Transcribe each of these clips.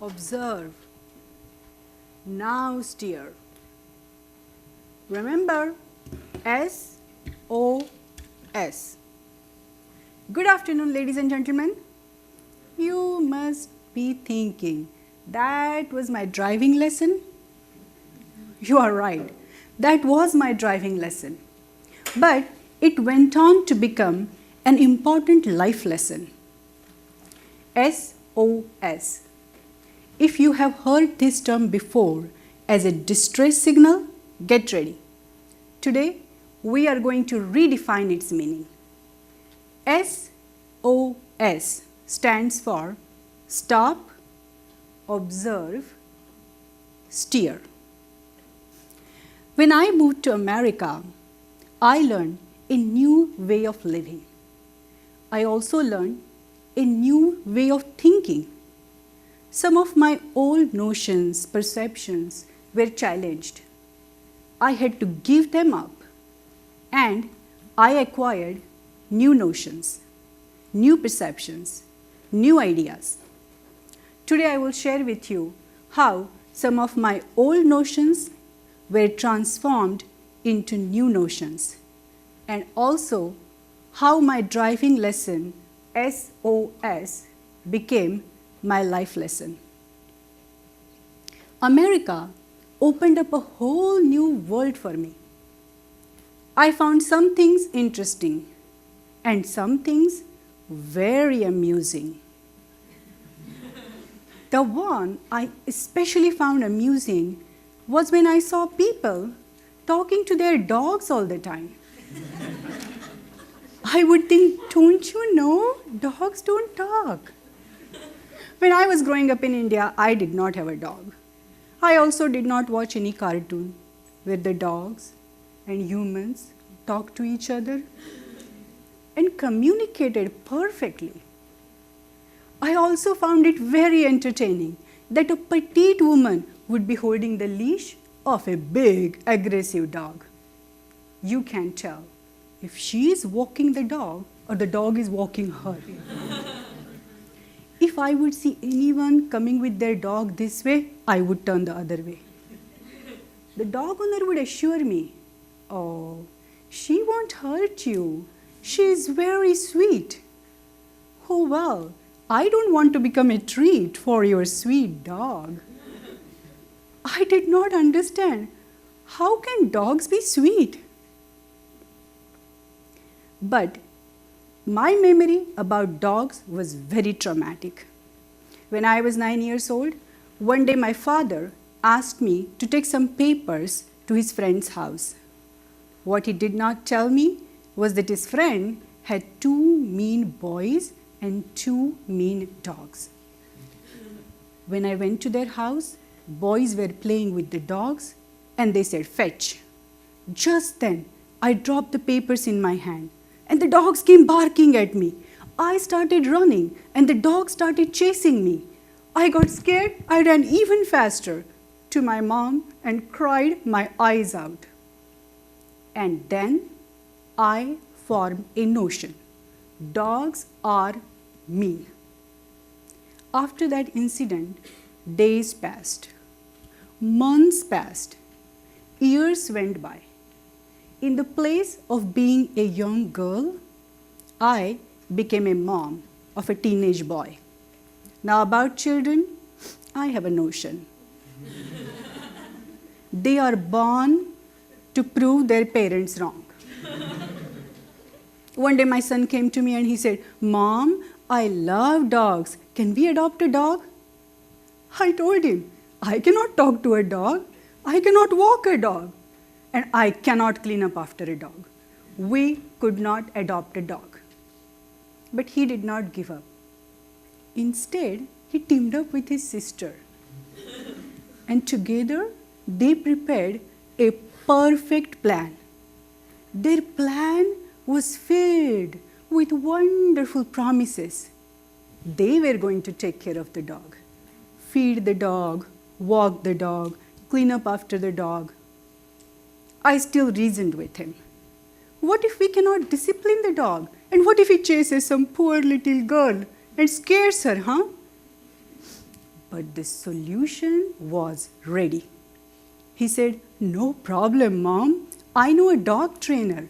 observe, now steer. Remember, SOS. Good afternoon, ladies and gentlemen. You must be thinking, that was my driving lesson? You are right, that was my driving lesson. But it went on to become an important life lesson. SOS. If you have heard this term before as a distress signal, get ready. Today, we are going to redefine its meaning. SOS stands for Stop, Observe, Steer. When I moved to America, I learned a new way of living. I also learned a new way of thinking. Some of my old notions, perceptions were challenged. I had to give them up, and I acquired new notions, new perceptions, new ideas. Today I will share with you how some of my old notions were transformed into new notions, and also how my driving lesson SOS became my life lesson. America opened up a whole new world for me. I found some things interesting and some things very amusing. The one I especially found amusing was when I saw people talking to their dogs all the time. I would think, don't you know, dogs don't talk. When I was growing up in India, I did not have a dog. I also did not watch any cartoon where the dogs and humans talked to each other and communicated perfectly. I also found it very entertaining that a petite woman would be holding the leash of a big, aggressive dog. You can tell if she is walking the dog or the dog is walking her. If I would see anyone coming with their dog this way, I would turn the other way. The dog owner would assure me, "Oh, she won't hurt you. She is very sweet." Oh well, I don't want to become a treat for your sweet dog. I did not understand. How can dogs be sweet? But my memory about dogs was very traumatic. When I was 9 years old, one day my father asked me to take some papers to his friend's house. What he did not tell me was that his friend had 2 mean boys and 2 mean dogs. When I went to their house, boys were playing with the dogs and they said, "Fetch." Just then, I dropped the papers in my hand and the dogs came barking at me. I started running and the dogs started chasing me. I got scared. I ran even faster to my mom and cried my eyes out. And then I formed a notion. Dogs are mean. After that incident, days passed, months passed, years went by. In the place of being a young girl, I became a mom of a teenage boy. Now about children, I have a notion. They are born to prove their parents wrong. One day my son came to me and he said, "Mom, I love dogs. Can we adopt a dog?" I told him, I cannot talk to a dog. I cannot walk a dog. And I cannot clean up after a dog. We could not adopt a dog. But he did not give up. Instead, he teamed up with his sister. And together, they prepared a perfect plan. Their plan was filled with wonderful promises. They were going to take care of the dog, feed the dog, walk the dog, clean up after the dog. I still reasoned with him. What if we cannot discipline the dog? And what if he chases some poor little girl and scares her, huh? But the solution was ready. He said, "No problem, Mom. I know a dog trainer.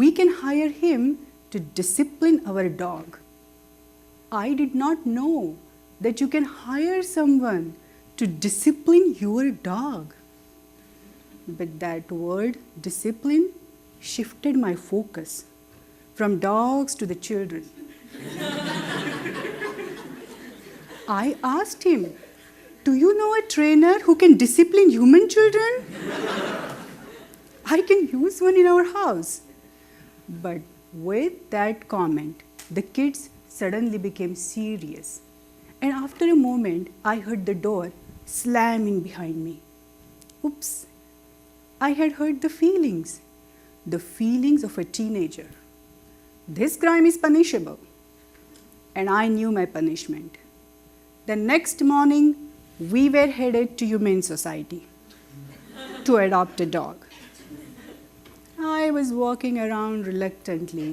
We can hire him to discipline our dog." I did not know that you can hire someone to discipline your dog. But that word, discipline, shifted my focus from dogs to the children. I asked him, "Do you know a trainer who can discipline human children? I can use one in our house." But with that comment, the kids suddenly became serious. And after a moment, I heard the door slamming behind me. Oops, I had hurt the feelings of a teenager. This crime is punishable. And I knew my punishment. The next morning, we were headed to Humane Society to adopt a dog. I was walking around reluctantly,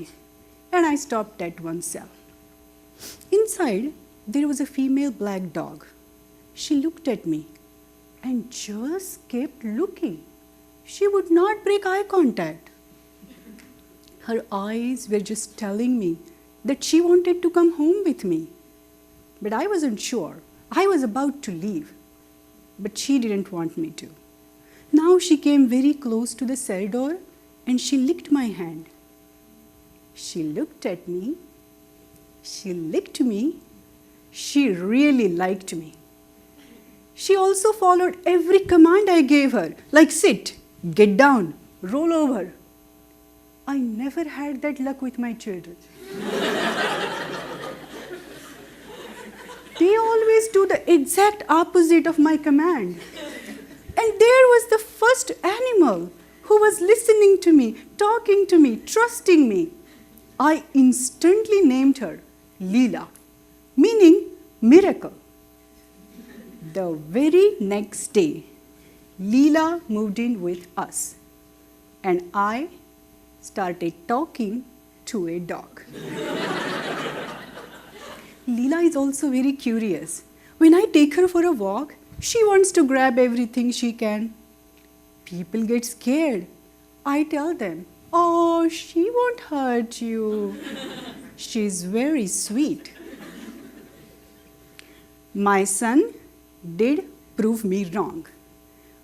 and I stopped at one cell. Inside, there was a female black dog. She looked at me and just kept looking. She would not break eye contact. Her eyes were just telling me that she wanted to come home with me. But I wasn't sure. I was about to leave, but she didn't want me to. Now she came very close to the cell door and she licked my hand. She looked at me. She licked me. She really liked me. She also followed every command I gave her, like sit, get down, roll over. I never had that luck with my children. They always do the exact opposite of my command. And there was the first animal who was listening to me, talking to me, trusting me. I instantly named her Lila, meaning miracle. The very next day, Lila moved in with us, and I started talking to a dog. Lila is also very curious. When I take her for a walk, she wants to grab everything she can. People get scared. I tell them, "Oh, she won't hurt you. She's very sweet." My son did prove me wrong.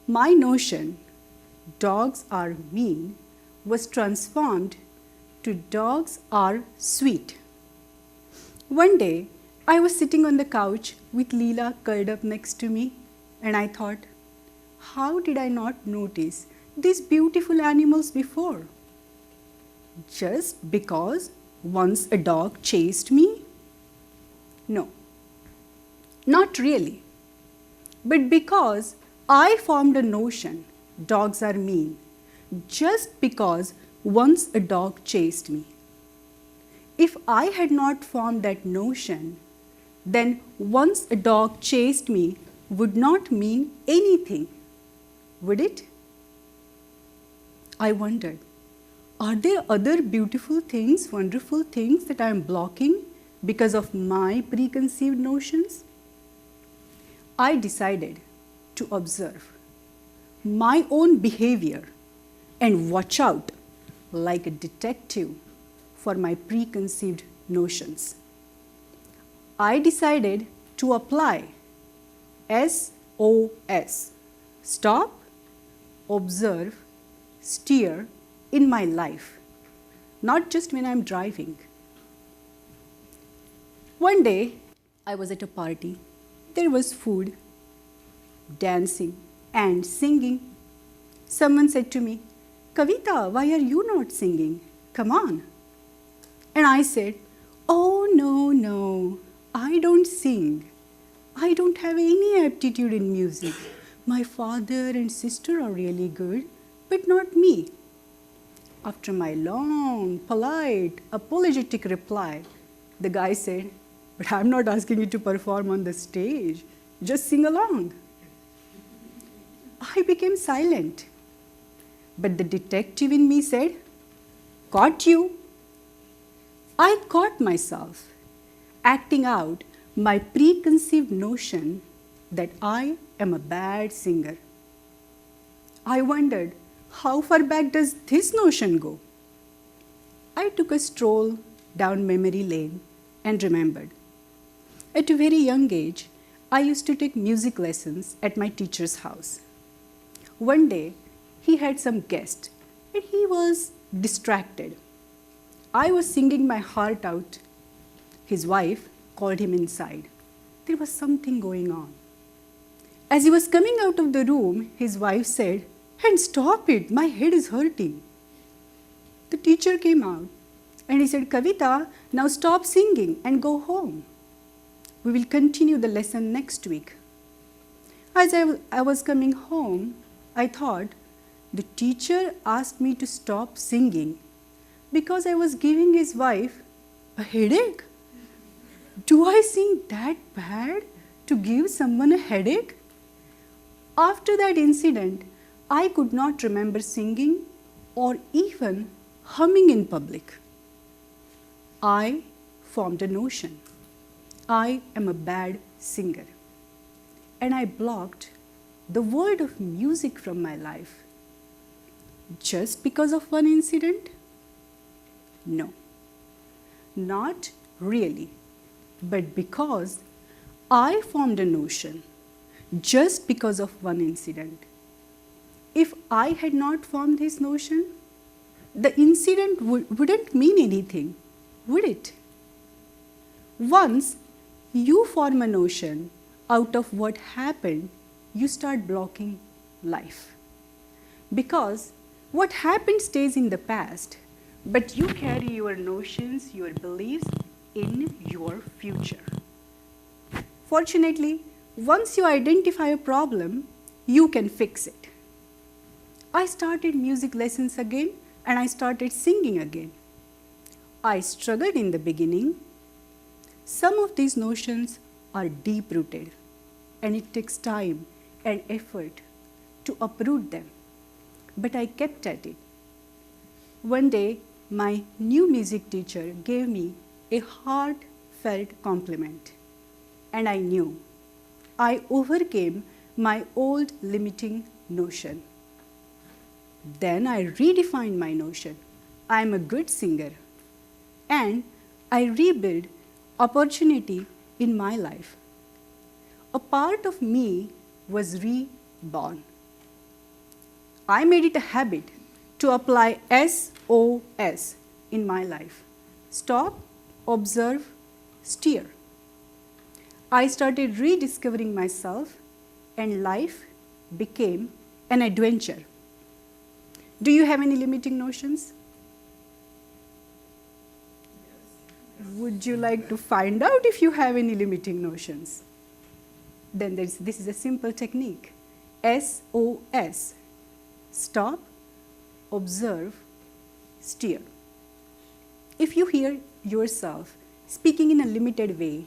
My notion, dogs are mean, was transformed to dogs are sweet. One day, I was sitting on the couch with Lila curled up next to me, and I thought, how did I not notice these beautiful animals before? Just because once a dog chased me? No, not really. But because I formed a notion, dogs are mean, just because once a dog chased me. If I had not formed that notion, then once a dog chased me would not mean anything, would it? I wondered, are there other beautiful things, wonderful things that I am blocking because of my preconceived notions? I decided to observe my own behavior and watch out like a detective for my preconceived notions. I decided to apply SOS, stop, observe, steer, in my life, not just when I'm driving. One day, I was at a party. There was food, dancing, and singing. Someone said to me, "Kavita, why are you not singing? Come on." And I said, "Oh, no, I don't sing. I don't have any aptitude in music. My father and sister are really good, but not me." After my long, polite, apologetic reply, the guy said, "But I'm not asking you to perform on the stage. Just sing along." I became silent. But the detective in me said, "Caught you." I caught myself acting out my preconceived notion that I am a bad singer. I wondered, how far back does this notion go? I took a stroll down memory lane and remembered. At a very young age, I used to take music lessons at my teacher's house. One day, he had some guest and he was distracted. I was singing my heart out. His wife called him inside. There was something going on. As he was coming out of the room, his wife said, "And stop it, my head is hurting." The teacher came out and he said, "Kavita, now stop singing and go home. We will continue the lesson next week." As I was coming home, I thought, the teacher asked me to stop singing because I was giving his wife a headache. Do I sing that bad to give someone a headache? After that incident, I could not remember singing or even humming in public. I formed a notion. I am a bad singer. And I blocked the world of music from my life. Just because of one incident? No, not really, but because I formed a notion just because of one incident. If I had not formed this notion, the incident wouldn't mean anything, would it? Once you form a notion out of what happened, you start blocking life. Because what happened stays in the past, but you carry your notions, your beliefs in your future. Fortunately, once you identify a problem, you can fix it. I started music lessons again and I started singing again. I struggled in the beginning. Some of these notions are deep-rooted and it takes time and effort to uproot them. But I kept at it. One day, my new music teacher gave me a heartfelt compliment, and I knew I overcame my old limiting notion. Then I redefined my notion. I am a good singer, and I rebuilt opportunity in my life. A part of me was reborn. I made it a habit to apply SOS in my life. Stop, observe, steer. I started rediscovering myself and life became an adventure. Do you have any limiting notions? Would you like to find out if you have any limiting notions? Then this is a simple technique. SOS. Stop, observe, steer. If you hear yourself speaking in a limited way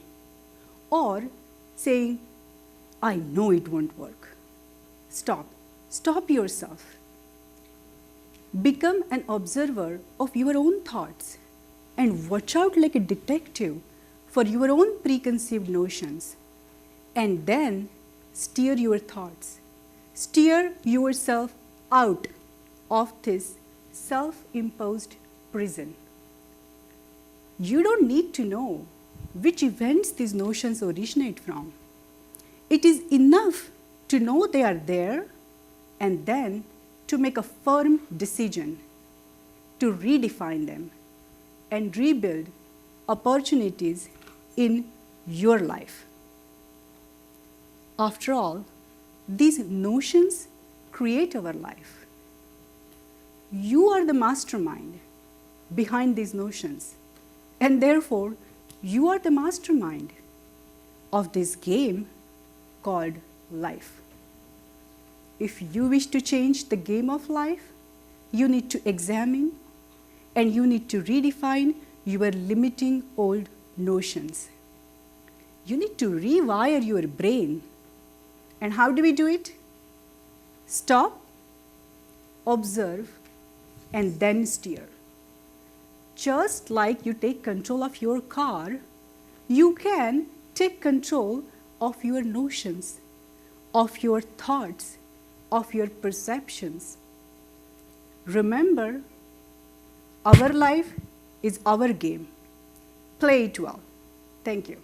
or saying, "I know it won't work," stop. Stop yourself. Become an observer of your own thoughts and watch out like a detective for your own preconceived notions. And then steer your thoughts. Steer yourself out of this self-imposed prison. You don't need to know which events these notions originate from. It is enough to know they are there and then to make a firm decision to redefine them and rebuild opportunities in your life. After all, these notions create our life. You are the mastermind behind these notions, and therefore you are the mastermind of this game called life. If you wish to change the game of life, you need to examine and you need to redefine your limiting old notions. You need to rewire your brain. And how do we do it? Stop, observe, and then steer. Just like you take control of your car, you can take control of your notions of your thoughts, of your perceptions. Remember, our life is our game. Play it well. Thank you.